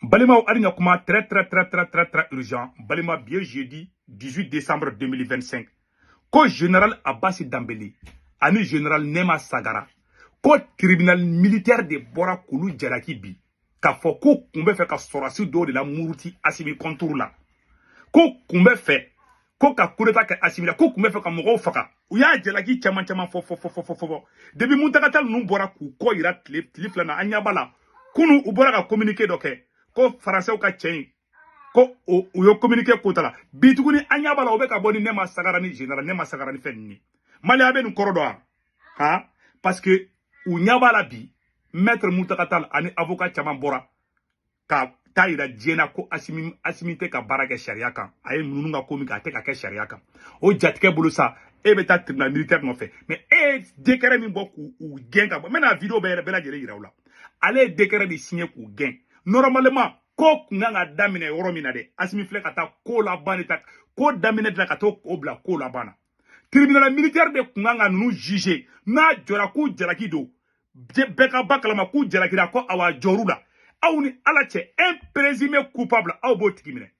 Balima Aligna Kuma, très urgent. Balima bien jeudi 18 décembre 2025. Ko général Abbas Dambélé, ani général Nema Sagara, ko tribunal militaire de Bora Koulou Djaraki bi, ka fo ko kumbe fe ka sorasi do de la Mourouti Assimi contour la. Ko kumbe fe, ko ka kudeta ka Assimi la, ko kumbe fe ka mogo faka. Ou ya Djaraki chaman fo. Debi Moutagatal nou Bora kou ko ira tlif na anyabala. Kunu u Bora ka communiqué doke, ko français ou ka tchen. Ko o yo communiqué kotala bituguni anyabala obe ka boni Nema Sagara ni général Nema Sagara ni fenni mali abe nu korodo ha parce que u nyabala bi maître Moutakatal ani avocat chaman bora ka tayira jena ko asimite ka baraka sharia kan ay nunu nga komi ka te ka sharia kan o jatike bulu sa e be ta tribunal militaire no fait mais e décret min boku u genga mena vidéo be la jere yirawla ale décret bi signé ku gen normalement ko nganga damine yoromina de asimi fle kata ko la bani tak ko damine de kata ko bla ko la bana tribunal militaire de nganga nu juger na jora ku jalaki do beka bakalama ku jalaki da ko awa jorula awni alache un présumé coupable aw bo tikimine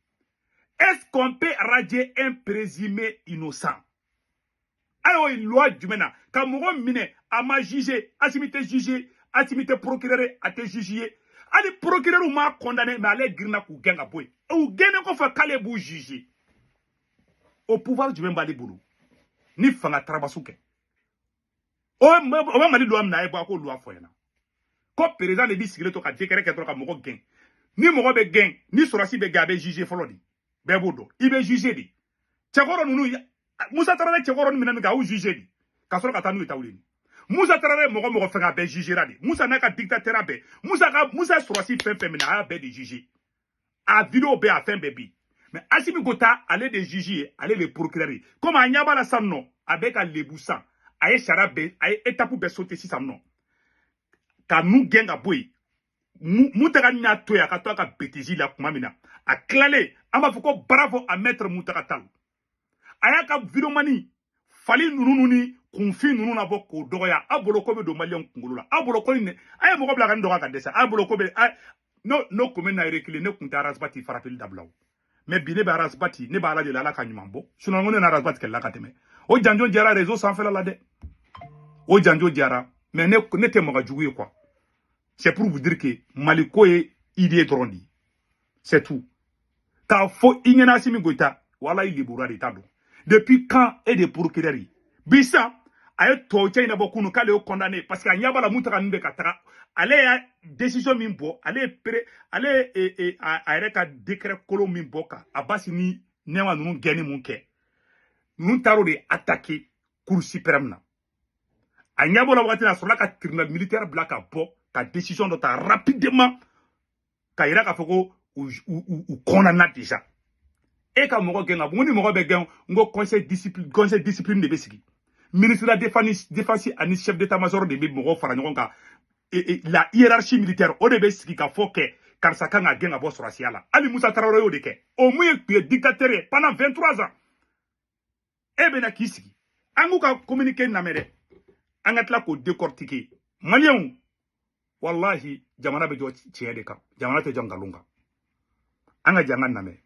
est-ce qu'on peut radier un présumé innocent ayo loi jumena ka mogo mine ama juger asimite juger asimite procureur ate juger Ali procureur ou m'a condamné, mais allez grina kou genga boy. Ou gene ko fa kale bou juger. Au pouvoir du même bali boulou. Ni fanga trabasuke. O mali loi mna e ko loi foyena. Ko président de bi sigile to ka décret ke to ka mogo gen. Ni mogo be gen, ni sorasi be gabe juger folodi. Be bodo. Ibe juger di. Tchekoro nunu Moussa Traoré tchekoro nunu minami ka ou juger di. Ka soro ka tanu itawulini. Moussa Traoré mogo fanga be jugera di. Moussa naka dictateur be. Moussa sorasi fen mina a be de juger. A vidéo be a fen bebi. Mais Assimi Gota allait de juger, allait le procureur. Comme a nyaba la samno avec a lebousan, aye charabe, aye étape be sauter si samno. Ka nou genga boy. Moutaka nya toya ka to ka bêtise la kuma mina. A claler, ama foko bravo à maître Moutaka Tal. Aya ka vidéo mani fali nununi kunfi nunu na bo ko doya aboloko be do malion kungulula aboloko ne ay mo ko bla kan doga ka desa aboloko be no comme na reculer ne kunta rasbati farapil dablaw mais bine ba rasbati ne ba la de la ka nyumambo sinon ngone na rasbati kella ka teme o janjo jara réseau sans faire la de o janjo jara mais ne te mo ga juguye quoi c'est pour vous dire que maliko est idée drondi c'est tout ka fo ingena Assimi Goïta wala il libura de tado depuis quand est des procureurs bisa aye toche ina bokunu kale o condamné parce que anyaba la mutaka nde katara ale ya décision min bo ale ayre ka décret kolo min boka abasi ni newa nunu geni munke nun taro de attaquer cour suprême na anyabo la wakati na sola ka tribunal militaire blaka bo ka décision dota rapidement ka ira ka foko ou condamné déjà et ka mogo genga boni mogo be gen ngo conseil discipline de besiki ministre de la défense ani chef d'état-major de bi mogo fara nyon ka la hiérarchie militaire o de besiki ka foke karsa kanga genga bo sorasiala ali Moussa Traoré o de ke au moins dictateur pendant 23 ans e bena kisiki angu ka communiquer na mere angatla ko décortiquer malien wallahi jamana be jo tiede ka jamana te jangalunga anga jangan na me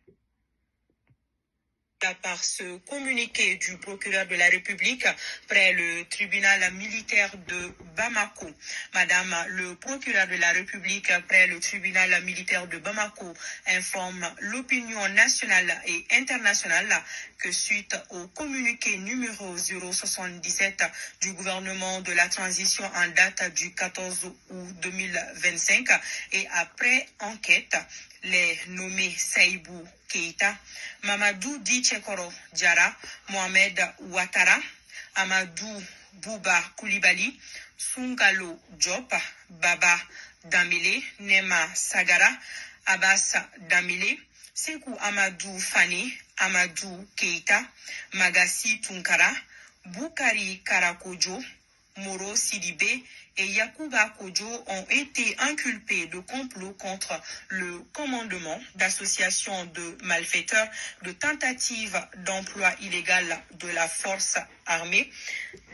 par ce communiqué du procureur de la République près le tribunal militaire de Bamako. Madame le procureur de la République près le tribunal militaire de Bamako informe l'opinion nationale et internationale que suite au communiqué numéro 077 du gouvernement de la transition en date du 14 août 2025 et après enquête, les nommés Saïbou Keïta, Mamadou Di Tchekoro Diara, Mohamed Ouattara, Amadou Bouba Koulibaly, Sungalo Diop, Baba Damile, Nema Sagara, Abbas Damile, Sekou Amadou Fani, Amadou Keïta, Magassi Tunkara, Boukari Karakojo, Moro Sidibé et Yakuba Kodjo ont été inculpés de complot contre le commandement, d'association de malfaiteurs, de tentative d'emploi illégal de la force armée,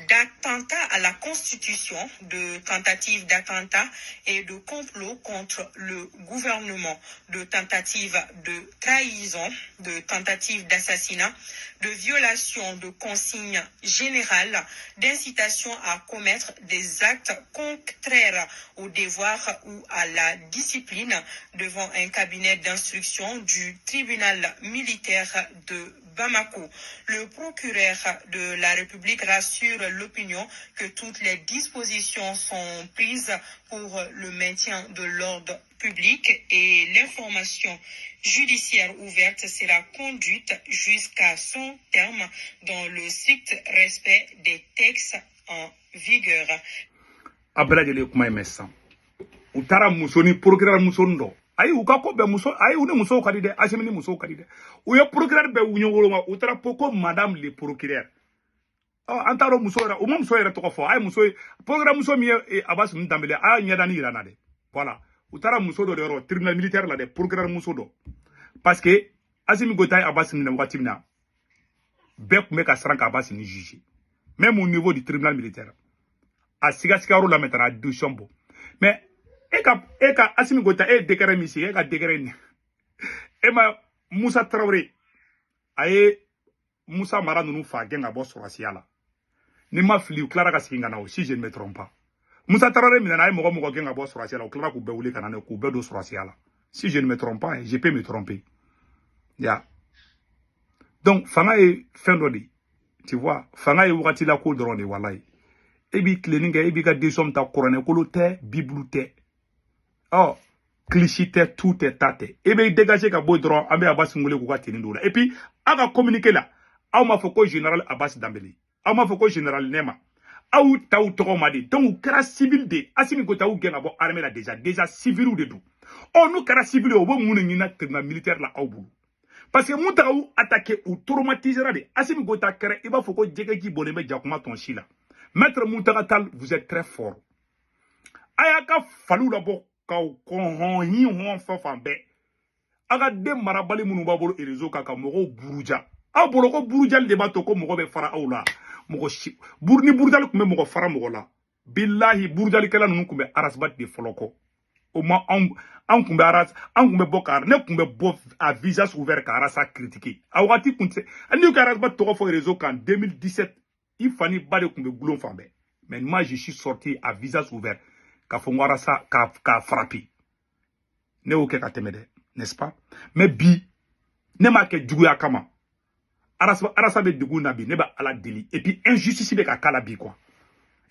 d'attentat à la Constitution, de tentative d'attentat et de complot contre le gouvernement, de tentative de trahison, de tentative d'assassinat, de violation de consignes générales, d'incitation à commettre des actes contraires au devoir ou à la discipline devant un cabinet d'instruction du tribunal militaire de Bamako. Le procureur de la République rassure l'opinion que toutes les dispositions sont prises pour le maintien de l'ordre public et l'information judiciaire ouverte sera conduite jusqu'à son terme dans le strict respect des textes en vigueur. Abradele kuma messa. Utara musoni procureur musondo. Ayi ukako be muso ayi une muso kadide asemini muso kadide. Uye procureur be unyongolo ma utara poko madame le procureur. Oh antaro muso era umam muso era toko fo ayi muso procureur muso mi abas ndambele ayi nyadani irana de. Voilà. Utara muso do de tribunal militaire la de procureur muso do. Parce que asimi gotay abas ni wakati na. Be kume ka sranka abas ni juge. Même au niveau du tribunal militaire. A siga la mettre à deux chambres. Mais eka asimi gota décret misi eka décret ni. Ema Moussa Traoré aye Moussa Mara nunu fa genga bo sorasiala. Ni ma fli Clara ka singa na si je ne me trompe pas. Moussa Traoré mina na mo genga bo sorasiala o Clara ku be wuli kana ne ku be do sorasiala. Si je ne me trompe pas, je peux me tromper. Ya. Donc fanga e fin d'odi. Tu vois, fanga e wakati la ko drone wallahi. Ebi cleaning ebi ka desom ta korane kolo te bible te. Oh, cliché te tout est tate. Ebi dégager ka boy drone ambe Abbas ngule ko ka teni ndora. Et puis aga communiquer là. Aw ma foko général Abbas Dambélé. Aw ma foko général Nema. Aw taw toko madi. Donc kara civil de asimi ko taw genga bo armée là déjà civil ou de tout. Oh nous kara civil o bo munu ngina tribunal militaire là aw bulu. Parce que mon taou attaqué ou traumatisera de asimi ko ta kere iba foko djege ki boleme jakuma ton chila. Maître Moutagatal, vous êtes très fort. Ayaka falou d'abord quand on y on fait fambe. Aga de marabali munubabolo et réseau kaka moro buruja. A boloko buruja le débat toko moro be fara aula. Moro shi. Burni buruja le kume moro fara moro la. Billahi buruja le kala nunu kume arasbat de foloko. Au moins an kumbe aras an kumbe bokar ne kumbe bo à visage ouvert ka arasa critiquer. Awati kunte. Ani ka arasbat toko fo réseau qu'en 2017 il fallait pas de kumbe goulon fambe. Mais moi je suis sorti à visage ouvert. Ka fongwara sa ka frappi. Ne oke ka temede, n'est-ce pas? Mais bi ne ma ke djugu yakama. Arasa be dugu nabi ne ba ala deli et puis injustice be ka kala bi quoi.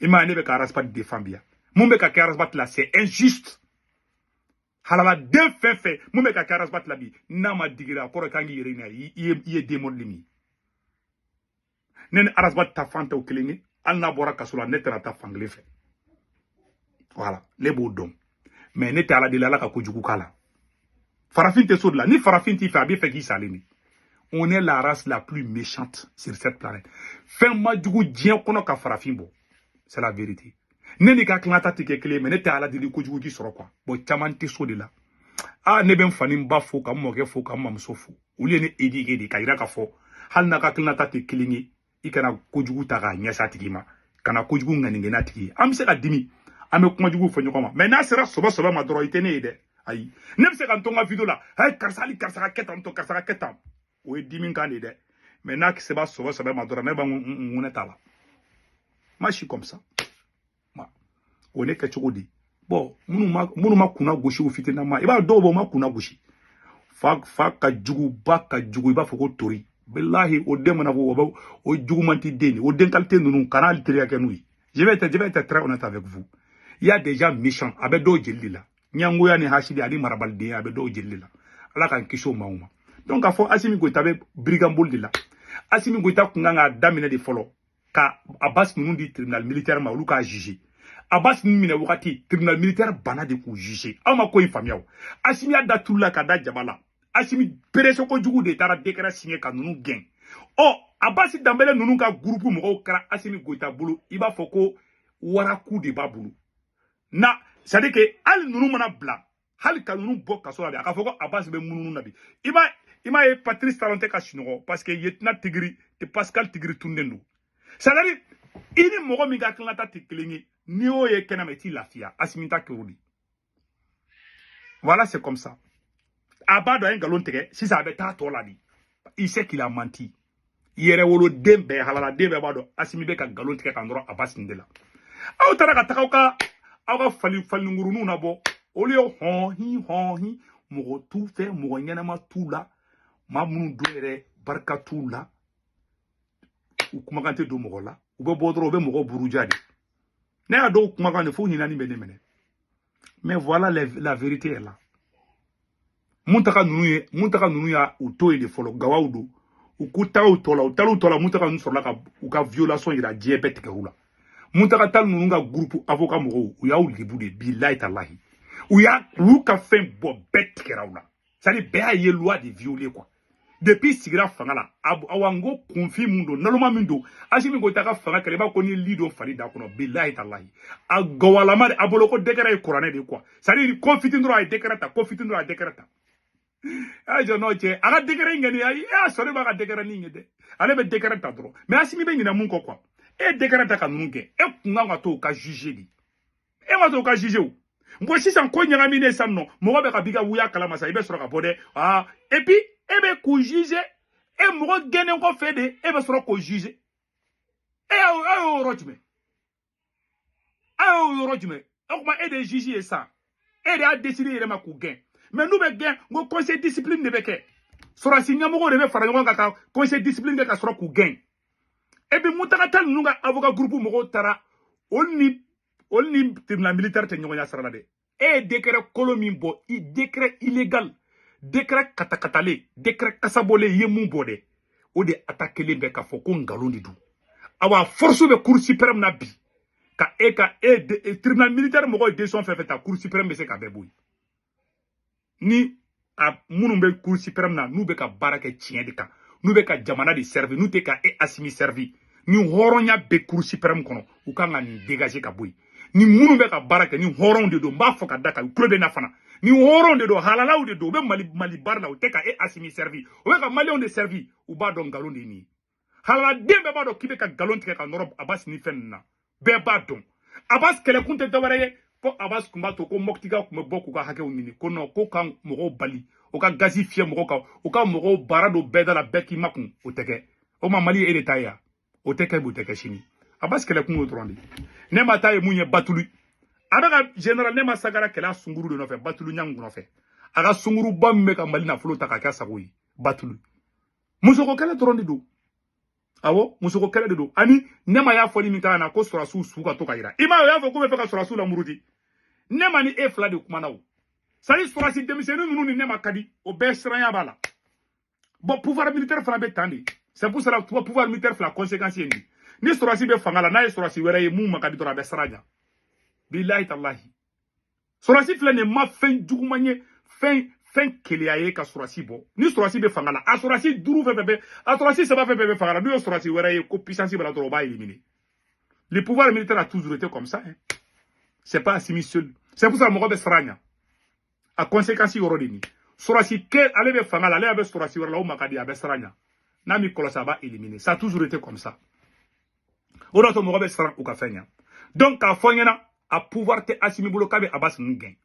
Ima ne be ka arasa pas de défendre. Mon be ka arasa là c'est injuste. Halala de fait mon be ka arasa là bi na ma digira ko ka ngi yere yi démon limi. Nen arasbat ta fante o kelingi alna bora kasula netera ta fangle fe. Voilà, les beaux dons. Mais nete ala de la ka kojugu kala. Farafin te sod là, ni farafin ti fait abi fait qui salini. On est la race la plus méchante sur cette planète. Fin ma djugu dien kono ka farafin bo. C'est la vérité. Neni ka klata tike kele mais nete ala de kojugu ki soro quoi. Bo chaman te sod là. Ah ne ben fanim ba fo ka mo ke fo ka mam so fo. Uli ne edi edi ka ira ka fo. Hal na ka klata te kelingi. Ikana kojugu taga nyasa tigima kana kojugu nganinge na tigi am se ka dimi ame kuma jugu fo nyokoma mais na sera soba ma doro itene ide ayi nem se kan tonga video la hay karsali karsaka ketam to karsaka ketam o e dimi kan ide mais na ki se ba soba ma doro ne ba ngune tala ma suis comme ça ma on est que chogodi bon munu ma kuna goshi o fitina ma iba do bo ma kuna goshi fa ka jugu ba ka jugu iba fo ko tori billahi o demana vo o jugumanti deni o denkalte nunu kanal triake nui je vais être très honnête avec vous. Il y a des gens méchants avec do jelila nyango ya ni hashidi ali marabal de avec do jelila ala kan kisho mauma donc afo asimi go tabe brigambol de la asimi go ta kunganga damine de folo ka Abbas nunu di tribunal militaire ma luka juger Abbas nunu wakati tribunal militaire bana de ku juger ama ko infamiaw asimi ada tulla ka da jabala asimi pereso ko jugu de tara décret signé ka nunu gen oh Abbas Dambélé nunu ka groupe mo kra asimi goita bulu iba foko waraku de babulu na c'est à dire que al nunu mana bla hal ka nunu bo ka so la aka foko Abbas be mununu nabi ima e Patrice Talonté ka chinogo parce que yetna tigri te Pascal tigri tundendu c'est à dire ini mogo mi ka klata ti klingi ni o ye kena meti lafia asimita kerudi. Voilà, c'est comme ça. Abado a un galon tege si ça avait ta tola di. Il sait qu'il a menti. Yere wolo dembe halala dembe bado asimi be ka galon tege kandro abas ndela. Aw tara ka takawka aw fali ngurunu na bo. Oli yo hon hi mogo tu fe mogo nyana ma tula ma munu doere barka tula. Ou kumakante do mogo la. Ou be bodro be mogo burujadi. Ne a do kumakante fo ni nani mene. Mais voilà la vérité est là. Muntaka nunu ya uto ile folo gawaudu ukuta utola muntaka nunu sorla ka uka violation ira diabète ka hula. Muntaka tal nunu nga groupe avocat mo u ya ulibu de billahi tallahi. U ya uka fen bo bête ka hula. Ça dit be aye loi de violer quoi. Depuis sigira fangala awango konfi mundo naloma mindo asimi go taka fanga kale ba ko ni lido fali da kono billahi tallahi agawala mari aboloko dekara e qur'ane de quoi ça dit confitin droit dekrata ajo noche aga dekara ngani ay sore ba ga dekara ninge de ale be dekrata dro mais asimi be ngina mun ko quoi e dekrata ka nunge e kunga to ka juger di e ma to ka juger ou mbo si san ko nyanga mine sanno mo be ka biga wuya kala masa ibe soro ka bode et puis ebe ko juger e mo gene ko fede ebe soro ko juger ayo rojme okuma e de juger ça e de a décider ire ma ko gen mais nous be gen ngo conseil discipline de beke soro sinya mo de be fara ngo ka conseil discipline de ka soro ko gen e bi mutaka tal nunga avocat groupe mo tara onni tribunal militaire te nyonya sarala de e décret kolomin bo i décret illégal décret katakatale décret kasabole yemu bode o de attaquer be ka foko ngalondi du awa force be cour suprême na bi ka tribunal militaire mo ko décision fait ta cour suprême be se ka beboy ni a munu be cour suprême na nu be ka baraka tien de ka nu be ka jamana de servir nu te ka asimi servir ni horonya be cour suprême kono u ka ngani dégager ka boy ni munu be ka baraka ni horon de do mba foka daka klobe na fana ni horon de do halala de do be mali barla u te ka asimi servir o be ka malion de servir u ba don galon de ni halala dembe ba do kibe ka galon te ka norob abas ni fenna be ba don abas kele kunte daware po abas kumba to ko moktiga kuma boku ka hake unini kono ko kan mogo bali o ka gazi fie mogo ka o ka mogo barado beda la beki makun o teke o ma mali ere taya o teke bu teke shini abas kele kun otrondi ne mata e munye batulu abaka general ne masagara kela sunguru de no fe batulu nyangu no fe aga sunguru bamme ka mali na fulo taka ka sagoyi batulu musoko kele trondi do awo musoko kele do ani nema ya foli mitana na ko sorasu suka to kaira ima ya fo ko be ka sorasu la muruti nema ni e fla de kumana o sali sorasi demisenu nunu ni nema kadi o be sranya bala bon pouvoir militaire fla be tandi c'est pour cela que pouvoir militaire fla conséquence ndi ni sorasi be fangala na e sorasi were ye mu makadi to be sraja billahi tallahi sorasi fla ne ma fen jugumanye fen keliaye ka sorasi bo ni sorasi be fangala a sorasi duru fe a sorasi seba fe fangala ni sorasi were ye ko puissance bala to ba éliminer le pouvoir militaire a toujours été comme ça hein. C'est pas Assimi seul c'est pour ça mo be sranya a conséquence yoro de ni sorasi ke ale be fangala ale be sorasi were la o makadi be sranya na mi kolosa ba éliminer ça a toujours été comme ça odoto mo be sran ou ka fenya donc a fonyena a pouvoir te Assimi bolo kabe abas ngen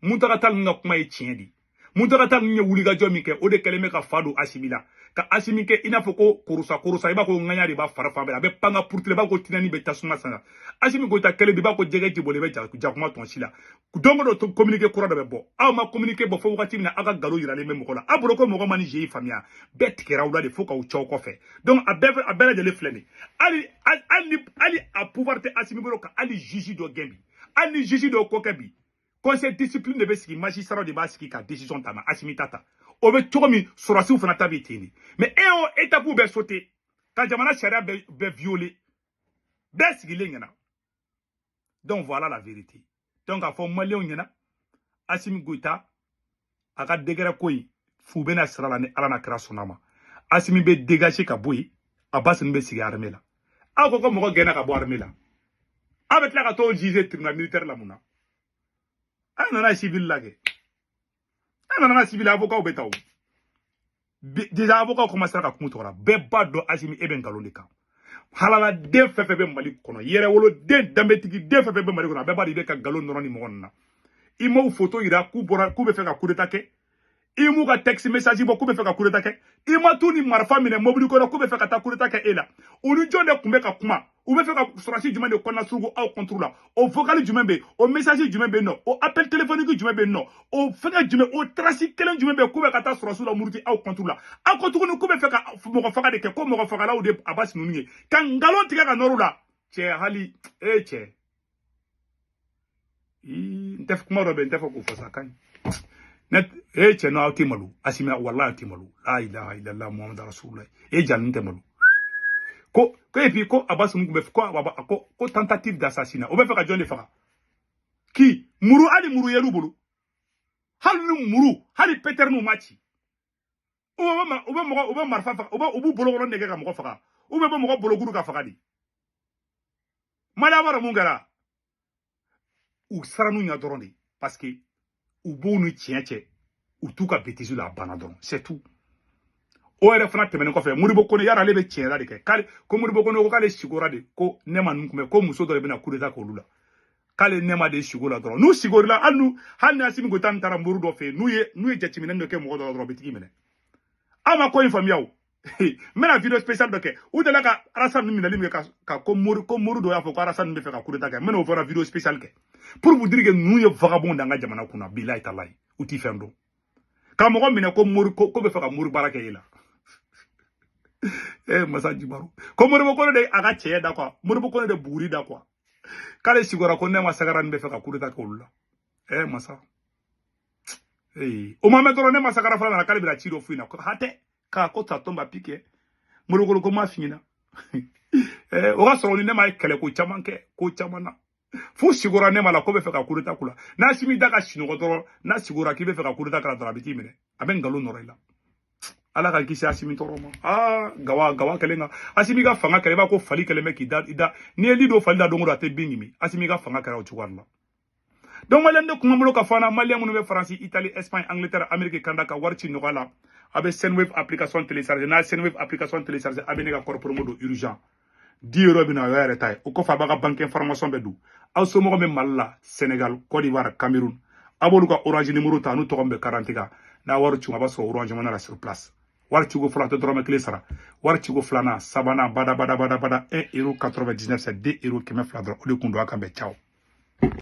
muntaka tal nga kuma e tiedi muntaka tal nga wuliga jomi ke o de keleme ka fado Assimi la ka Assimi ke ina foko kurusa iba ko nganya de ba farfa be be panga purtile ba ko tinani be tasuma sana Assimi ko ta kele bi ba ko jege ti bolebe jakuma ton sila donc do to communiquer courant de be bo aw ma communiquer bo fo wakati na aga galo yirale me mokola abro ko mo mani je famia bet kera wula de foka u chaw ko fe donc a bela de le fleni ali a pouvoir te Assimi bolo ka ali juge do gembi ali juge do kokebi conseil discipline de besiki magistrat de basiki ka décision tama Assimi tata o be tokomi sorasi u fana tabi tini mais étape be sauter ka jamana sharia be violer besiki lengena donc voilà la vérité donc a fo malien nyana Assimi Goïta aka degera koyi fu bena srala ni ala na kra sonama Assimi be dégager ka boyi abas nbe sigi armée la ako mo gena ka bo armée la avec la ka to juger tribunal militaire la muna ana civil lage ana civil avocat obetaw déjà avocat commencer ka kumutora be ba do Assimi eben galonde ka halala den fɛn fɛn bɛ Mali kɔnɔ yɛrɛ wolo den danbetigi den fɛn fɛn bɛ Mali kɔnɔ a bɛɛ b'a dɔn i bɛ ka nkalon nɔrɔ ni mɔgɔ ninnu na i m'o photo yira k'u bɛ fɛ ka coup d'état kɛ i m'u ka texte message bɔ k'u bɛ fɛ ka coup d'état kɛ i ma t'u ni marifa minɛ mobili kɔnɔ k'u bɛ fɛ ka taa coup d'état kɛ e la u ni jɔn de tun bɛ ka kuma u bɛ fɛ ka sɔrɔsi jumɛn de kɔnɔna surugu aw contre la o vocal jumɛn bɛ yen o message jumɛn bɛ yen nɔ o appel téléphonique jumɛn bɛ yen nɔ o fɛngɛ jumɛn o trace kelen jumɛn bɛ yen k'u bɛ ka taa sɔrɔsiw la muruti aw contre la aw ko tuguni k'u bɛ fɛ ka mɔgɔ faga de kɛ ko mɔgɔ fagalaw de Abbas ninnu ye ka nkalon tigɛ ka nɔrɔ la cɛ hali cɛ n tɛ kuma dɔ bɛ n tɛ fɛ k'o fɔ sa kaɲi cɛ no aw tɛ malo Asimi wallahi aw tɛ malo la ilaha illallah muhammadu rasulullah jannin tɛ malo ko et puis ko Abbas mun bɛ ko tentative d'assassinat o bɛ fɛ ka jɔn de faga ki muru ali muru yelu bolo hali ni muru hali Peter n'u ma ci u bɛ marifa faga u b'u bolokɔrɔ nɛgɛ ka mɔgɔ faga u bɛ mɔgɔ bolokuru ka faga di malabara mun kɛra u saranu ɲa dɔrɔn de parce que u b'u ni tiɲɛ cɛ u t'u ka bêtise la a banna dɔrɔn c'est tout o yɛrɛ fana tɛmɛnen kɔfɛ Modibo Kone yara ale bɛ tiɲɛra de kɛ ko Modibo Kone ko k'ale sigora de ko Nema ninnu kun bɛ ko muso dɔ de bɛna coup d'état k'olu la k'ale Nema de sigo la dɔrɔn n'u sigorila hali ni Asimi Goïta taara muru dɔ fɛ n'u ye jateminɛ dɔ kɛ mɔgɔ dɔ la dɔrɔn u bɛ tigi minɛ aw ma ko in faamuya o n bɛna video spécial dɔ kɛ u delila ka Alassane minɛli min kɛ ka ko muru dɔ y'a fɔ ko Alassane bɛ fɛ ka coup d'état kɛ n bɛna o fɔra video spécial kɛ pour vous dire que ninnu ye vagabond d'an ka jamana kunna bilahi talahi u t'i fɛn dɔn ka mɔgɔ minɛ ko bɛ fɛ ka muru baara kɛ e la Massa Djibaro ko Modibo Kone de a ka cɛya da quoi Modibo Kone de buguri da quoi k'ale sigora ko Nema Sagara nin bɛ fɛ ka coup d'état kɛ olu la Massa o ma mɛn dɔrɔn Nema Sagara fana nana k'ale bɛna ci dɔ f'u ɲɛna hatɛ k'a ko ta tombe à piquer Modibo Kone ko m'a f'i ɲɛna o ka sɔrɔ ni Nema ye kɛlɛ ko caman kɛ ko caman na fu sigora Nema la ko bɛ fɛ ka coup d'état k'u la n'a Asimi da ka sinɔgɔ dɔrɔn n'a sigora k'i bɛ fɛ ka coup d'état kɛra dɔrɔn a bɛ t'i minɛ a bɛ nkalon nɔrɔ i la ala ka kisi Asimi tɔɔrɔ ma gawa kɛlen ka Asimi ka fanga kɛlɛ i b'a ko fali kɛlɛ bɛ k'i da n'i ye li dɔ fali da don o don a tɛ bin ɲimi Asimi ka fanga kɛra o cogoya la donc maliyɛn de kun b'an bolo ka fɔ an na maliyɛn minnu bɛ Faransi Italie Espagne Angleterre Amérique Canada ka wari ci nɔgɔya la a bɛ Senwave application télécharger n'a ye Senwave application télécharger a bɛ ne ka kɔrɔ promo don urgent 10 € bɛ na o yɛrɛ ta ye o kɔfɛ a b'a ka banque information bɛ dun aw somɔgɔ bɛ Mali la Sénégal Côte d'Ivoire Cameroun a b'olu ka orange numéro ta n'u tɔgɔ min bɛ garanti kan n'a wari ci a b'a sɔrɔ orange money la sur place wari ciko fɔlɔ a tɛ dɔrɔmɛ 1 sara wari ciko filanan sabanan bada 1,99 € c'est 2 € 200 dɔrɔn o de kun don a kan bɛn ciao